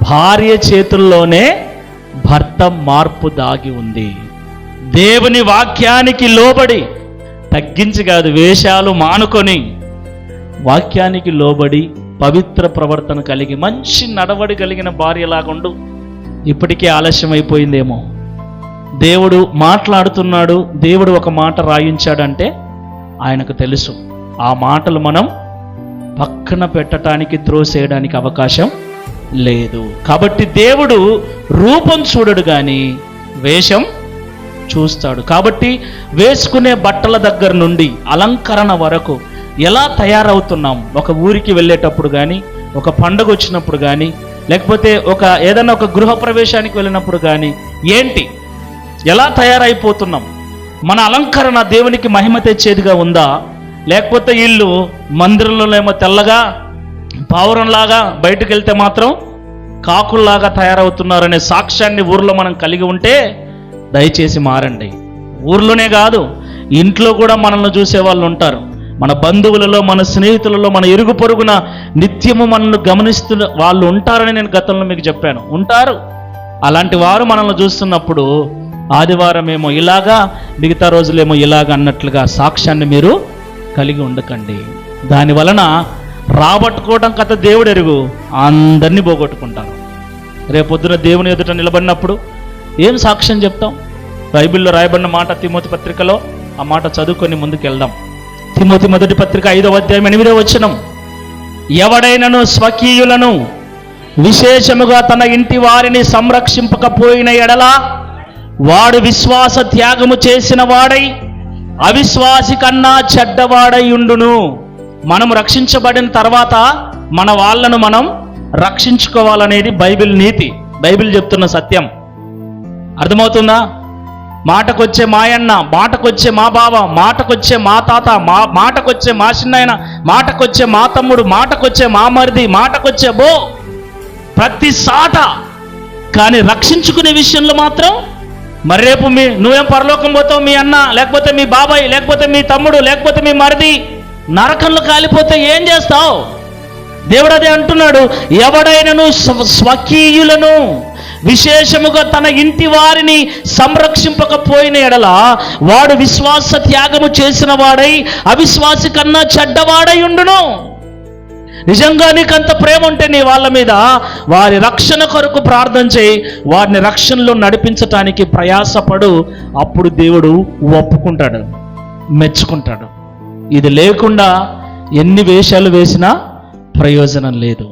భార్య చేతుల్లోనే భర్త మార్పు దాగి ఉంది. దేవుని వాక్యానికి లోబడి, తగ్గించి కాదు, వేషాలు మానుకొని వాక్యానికి లోబడి పవిత్ర ప్రవర్తన కలిగి మంచి నడవడి కలిగిన భార్యలాగుండు. ఇప్పటికే ఆలస్యం అయిపోయిందేమో. దేవుడు మాట్లాడుతున్నాడు, దేవుడు ఒక మాట రాయించాడంటే ఆయనకు తెలుసు ఆ మాటలు మనం పక్కన పెట్టడానికి, త్రోసేయడానికి అవకాశం లేదు. కాబట్టి దేవుడు రూపం చూడడు కానీ వేషం చూస్తాడు. కాబట్టి వేసుకునే బట్టల దగ్గర నుండి అలంకరణ వరకు ఎలా తయారవుతున్నాం, ఒక ఊరికి వెళ్ళేటప్పుడు కానీ, ఒక పండుగ వచ్చినప్పుడు కానీ, లేకపోతే ఏదైనా ఒక గృహప్రవేశానికి వెళ్ళినప్పుడు కానీ, ఏంటి ఎలా తయారైపోతున్నాం? మన అలంకరణ దేవునికి మహిమ తెచ్చేదిగా ఉందా, లేకపోతే వీళ్ళు మందిరంలో ఏమో తెల్లగా పావురంలాగా, బయటకు వెళ్తే మాత్రం కాకుల్లాగా తయారవుతున్నారనే సాక్ష్యాన్ని ఊర్లో మనం కలిగి ఉంటే దయచేసి మారండి. ఊర్లోనే కాదు, ఇంట్లో కూడా మనల్ని చూసే వాళ్ళు ఉంటారు. మన బంధువులలో, మన స్నేహితులలో, మన ఇరుగు పొరుగున నిత్యము మనల్ని గమనిస్తున్న వాళ్ళు ఉంటారని నేను గతంలో మీకు చెప్పాను. ఉంటారు. అలాంటి వారు మనల్ని చూస్తున్నప్పుడు ఆదివారం ఏమో ఇలాగా, మిగతా రోజులేమో ఇలాగా అన్నట్లుగా సాక్ష్యాన్ని మీరు కలిగి ఉండకండి. దానివలన రాబట్టుకోవడం కథ దేవుడు ఎరుగు, అందరినీ పోగొట్టుకుంటారు. రేపొద్దున దేవుని ఎదుట నిలబడినప్పుడు ఏం సాక్ష్యం చెప్తాం? బైబిల్లో రాయబడిన మాట తిమోతి పత్రికలో, ఆ మాట చదువుకొని ముందుకెళ్దాం. తిమోతి మొదటి పత్రిక 5వ అధ్యాయం 8వ వచనం, ఎవడైనను స్వకీయులను విశేషముగా తన ఇంటి వారిని సంరక్షింపకపోయిన ఎడల వాడు విశ్వాస త్యాగము చేసిన వాడై అవిశ్వాసి కన్నా చెడ్డవాడై ఉండును. మనం రక్షించబడిన తర్వాత మన వాళ్ళను మనం రక్షించుకోవాలనేది బైబిల్ నీతి, బైబిల్ చెప్తున్న సత్యం. అర్థమవుతుందా? మాటకొచ్చే మాయన్న, మాటకొచ్చే మా బావ, మాటకొచ్చే మా తాత, మాటకొచ్చే మా చిన్నాయన, మాటకొచ్చే మా తమ్ముడు, మాటకొచ్చే మా మరిది, మాటకొచ్చే ప్రతి సాట. కానీ రక్షించుకునే విషయంలో మాత్రం మరి రేపు నువ్వేం పరలోకం పోతావు, మీ అన్న లేకపోతే మీ బాబాయ్ లేకపోతే మీ తమ్ముడు లేకపోతే మీ మరిది నరకంలో కాలిపోతే ఏం చేస్తావు? దేవుడు అదే అంటున్నాడు, ఎవడైనను స్వకీయులను విశేషముగా తన ఇంటి వారిని సంరక్షింపకపోయిన ఎడల వాడు విశ్వాస త్యాగము చేసిన వాడై అవిశ్వాసి కన్నా చెడ్డవాడై ఉండును. నిజంగా నీకంత ప్రేమ ఉంటే నీ వాళ్ళ మీద, వారి రక్షణ కొరకు ప్రార్థన చేయి, వారిని రక్షణలో నడిపించటానికి ప్రయాసపడు. అప్పుడు దేవుడు ఒప్పుకుంటాడు, మెచ్చుకుంటాడు. ఇది లేకుండా ఎన్ని వేషాలు వేసినా ప్రయోజనం లేదు.